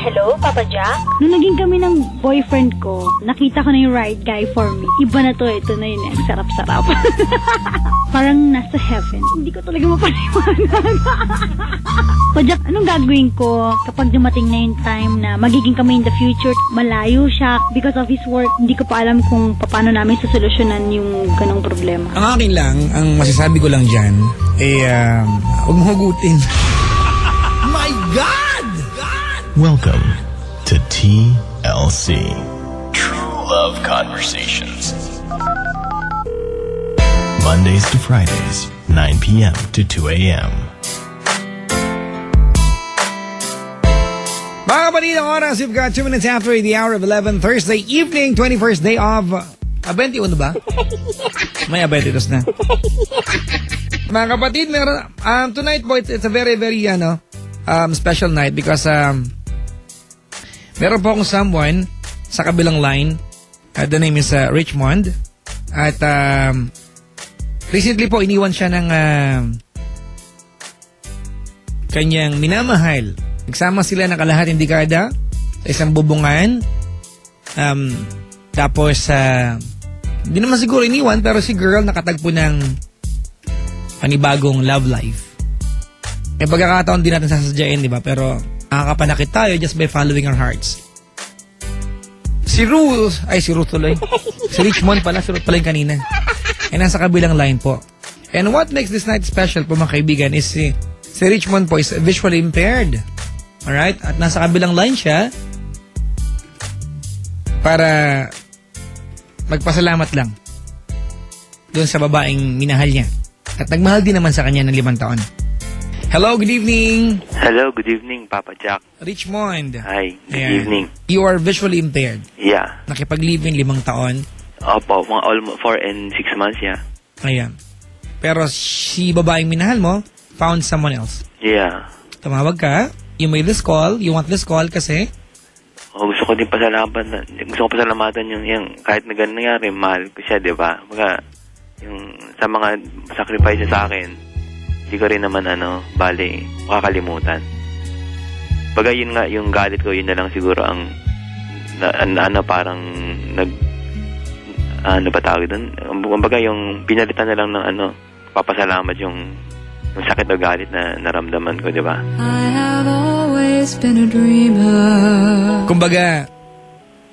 Hello, Papa Jack? Nung naging kami ng boyfriend ko, nakita ko na yung right guy for me. Iba na to, ito na yun. Ang sarap-sarap. Parang nasa heaven. Hindi ko talaga mapaniwanan. Papa Jack, anong gagawin ko kapag dumating na yung time na magiging kami in the future? Malayo siya because of his work. Hindi ko pa alam kung paano namin susolusyonan yung ganong problema. Ang akin lang, ang masasabi ko lang dyan, huwag mo hugutin. My God! Welcome to TLC, True Love Conversations. Mondays to Fridays, 9 p.m. to 2 a.m. Mga kapatid, ang oras, we've got 2 minutes after the hour of 11, Thursday evening, 21st day of... 21 ba? May 22 na. Mga kapatid, tonight po, it's a very, very, special night because, meron po akong someone sa kabilang line. The name is Richmond. At recently po, iniwan siya ng kanyang minamahal. Nagsama sila ng kalahating dekada sa isang bubungan. Tapos, hindi naman siguro iniwan, pero si girl nakatagpo ng panibagong love life. May pagkakataon din natin sasadyain, di ba? Pero nakakapanakit tayo just by following our hearts. Si Ruth tuloy. Si Richmond pala, si Ruth pala yung kanina. Ay nasa kabilang line po. And what makes this night special po mga kaibigan is si Richmond po is visually impaired. Alright? At nasa kabilang line siya para magpasalamat lang doon sa babaeng minahal niya. At nagmahal din naman sa kanya ng 5 taon. Hello, good evening. Hello, good evening, Papa Jack. Richmond. Hi, good evening. You are visually impaired. Yeah. Nakipag-live-in 5 taon. Opo, mga almost 4 and 6 months, yeah. Ayan. Pero si babaeng minahal mo, found someone else. Yeah. Tumawag ka, you made this call, you want this call kasi? Gusto ko din pasalamatan yung kahit na ganun nangyari, mahal ko siya, di ba? Yung sa mga sacrifice sa akin, hindi ko rin naman makakalimutan. Bagay yun nga, yung galit ko, yun na lang siguro ang parang ba tawag doon? Bagay yung pinalitan na lang ng papasalamat yung sakit o galit na naramdaman ko, di ba? I have always been a dreamer. Kumbaga,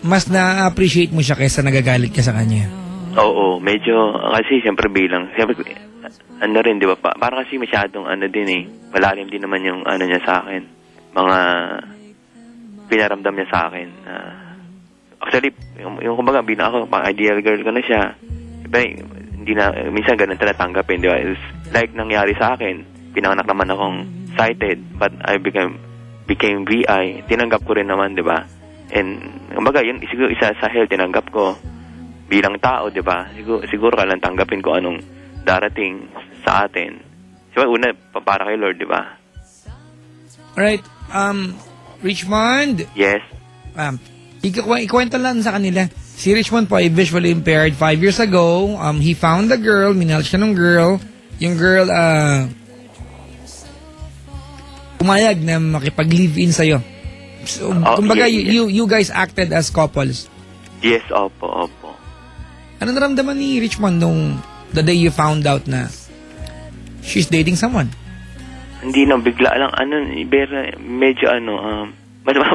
mas na-appreciate mo siya kaysa nagagalit ka sa kanya. Oo, medyo, kasi siyempre rin, di ba? Parang kasi masyadong malalim din naman yung niya sa akin. Mga pinaramdam niya sa akin. Actually, yung kumbaga, ako, pang ideal girl ko na siya. Diba, hindi na, minsan ganun natanggapin, di ba? It's like nangyari sa akin, pinanganak naman akong sighted, but I became VI. Tinanggap ko rin naman, di ba? And, kumbaga, yun, siguro isa sa hell, tinanggap ko bilang tao, di ba? Siguro ka lang tanggapin ko anong darating sa atin. So, una, para kay Lord, di ba? Alright, Richmond? Yes? Ikwento lang sa kanila. Si Richmond po ay visually impaired 5 years ago. He found a girl, minahal siya ng girl. Yung girl, umayag na makipag-live-in sa'yo. So, kumbaga, yes. You guys acted as couples. Yes, opo. Ano naramdaman ni Richmond nung the day you found out na she's dating someone? Hindi na, bigla lang, medyo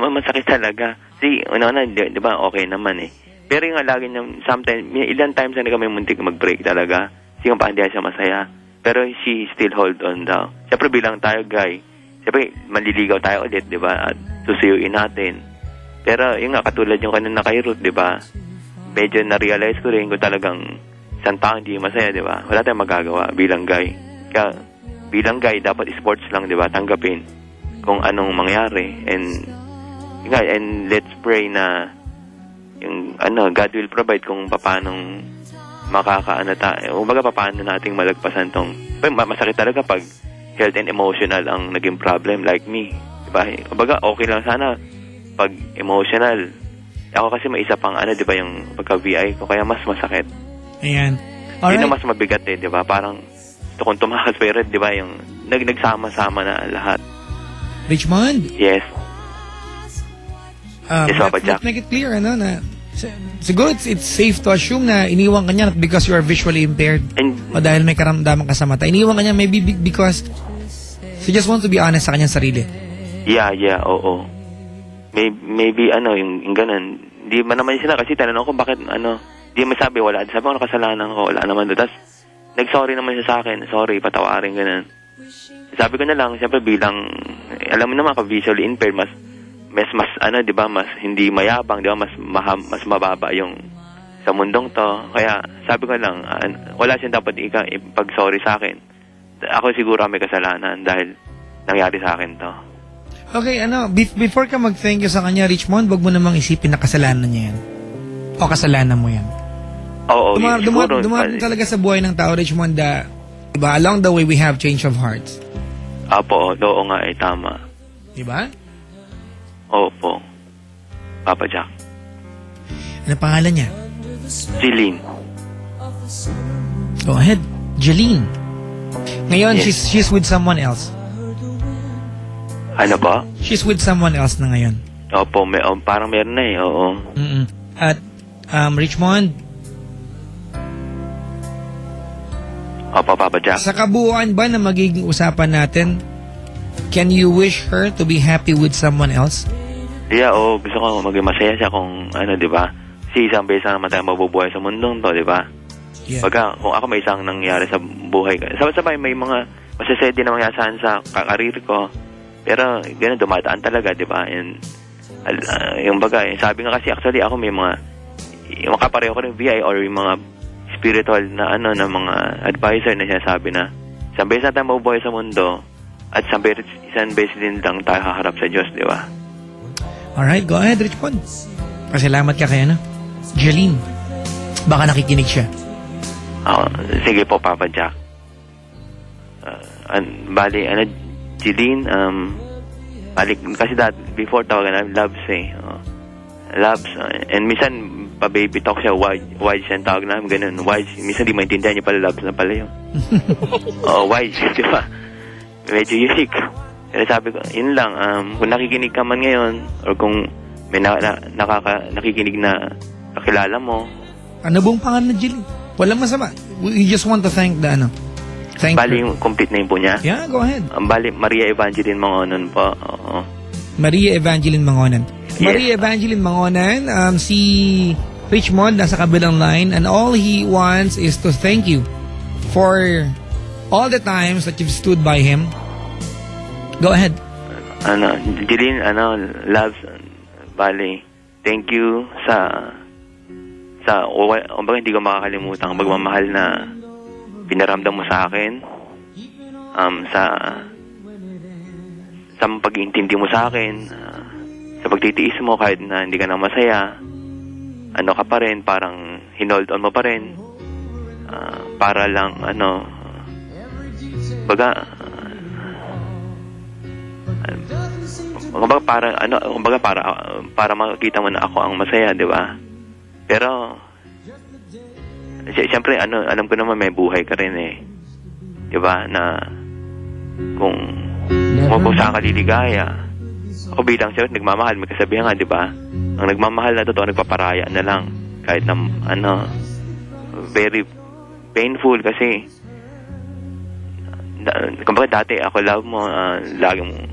masakit talaga. Kasi, di ba, okay naman eh. Pero yung lagi niya, sometimes, ilang times na kami muntik mag-break talaga. Kasi yung hindi siya masaya. Pero she still hold on daw. Siyempre bilang tayo, guy, siyempre, maliligaw tayo ulit, di ba? At susuyuin natin. Pero, yung nga, katulad yung kanina kay Ruth, di ba? Medyo na-realize ko rin kung talagang isang tao hindi masaya, di ba? Wala tayong magagawa bilang guy. Kaya, bilang guy, dapat sports lang, di ba? Tanggapin kung anong mangyari. And let's pray na yung God will provide kung paanong paano nating malagpasan tong masakit talaga pag health and emotional ang naging problem like me, diba? Kumbaga okay lang sana pag emotional. Ako kasi may isa pang diba yung pagka-VI ko kaya mas masakit. Ayan. Alright. Yun ang mas mabigat diba? Parang gusto kong tumakas pero diba yung nagsama-sama na lahat. Richmond? Yes. Yes, Papa Jack. Let's make it clear, ano, na siguro it's safe to assume na iniwan ka niya not because you are visually impaired o dahil may karamdaman ka sa mata. Iniwan ka niya maybe because she just wants to be honest sa kanyang sarili. Yeah, oo. Maybe yung ganun. Di man naman sila kasi tanong ko bakit di masabi wala. Sabi ko kasalanan ko, wala naman doon. Tapos nag-sorry naman siya sa akin. Sorry, patawarin ganun. Sabi ko na lang, siyempre bilang alam mo naman ako visually impaired, mas di ba, mas hindi mayabang, di ba, mas mababa yung sa mundong to. Kaya sabi ko lang, wala siyang dapat ipag-sorry sa akin. Ako siguro may kasalanan dahil nangyari sa akin to. Okay, before ka mag-thank you sa kanya, Richmond, wag mo namang isipin na kasalanan niya yan. O kasalanan mo yan. Oo, dumaan talaga sa buhay ng tao, Richmond, diba, along the way we have change of hearts. Opo, oo nga, tama. Diba? Opo. Papa Jack. Ano pangalan niya? Jeline. Go ahead. Jeline. Ngayon, yes. she's with someone else. Ano ba? She's with someone else na ngayon. Opo, parang meron na oo. At, Richmond, opo, Papa Jack. sa kabuuan ba na magiging usapan natin, can you wish her to be happy with someone else? Yeah, gusto ko maging masaya siya kung di ba? Kasi isang beses naman tayo mabubuhay sa mundong to, di ba? Yeah. Kung ako may isang nangyari sa buhay ko, sabay may mga masasaya din na mangyasahan sa kakarir ko. Pero ganun, dumadaan talaga, di ba? And yung sabi nga kasi actually ako may mga yung kapareho ko ng VI or yung mga spiritual na na mga advisor na sinasabi na isang beses na tayo mabubuhay sa mundo at isang beses din lang tayo haharap sa Diyos, di ba? Alright, go ahead, Richmond. Pasalamat ka kaya, Jeline. Baka nakikinig siya. Sige po, Papa Jack. Bali, Jeline, kasi before tawagan Loves Loves, and minsan pa-baby talk siya, wise siya ang tawag namin, ganun, wise, minsan di maintindihan niya pala, Loves na pala yun. Wise, di ba? Medyo unique. Pero sabi ko, yun lang, kung nakikinig ka man ngayon, or kung may nakikinig na kakilala mo. Ano bang pangalan na Jeline? Walang masama. We just want to thank thank Bali, her. yung complete name po niya? Yeah, go ahead. Bali, Maria Evangeline Mangonan po. Oo. Maria Evangeline Mangonan. Yes. Maria Evangeline Mangonan, si Richmond nasa kabilang line, and all he wants is to thank you for all the times that you've stood by him. Go ahead. Jeline, Loves, bali, thank you sa hindi ko makakalimutan ang pagmamahal na pinaramdam mo sa akin, sa pag-iintindi mo sa akin, sa pagtitiis mo kahit na hindi ka na masaya, ka pa rin, parang hinold on mo pa rin, para lang, para makita mo na ako ang masaya, di ba? Pero siyempre alam ko naman may buhay ka rin di ba, na kung saan ka liligaya. Ako bilang siya nagmamahal, may kasabihan nga, di ba, ang nagmamahal na totoo nagpaparaya na lang kahit na very painful kasi kumbaga dati ako love mo laging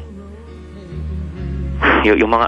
yung mga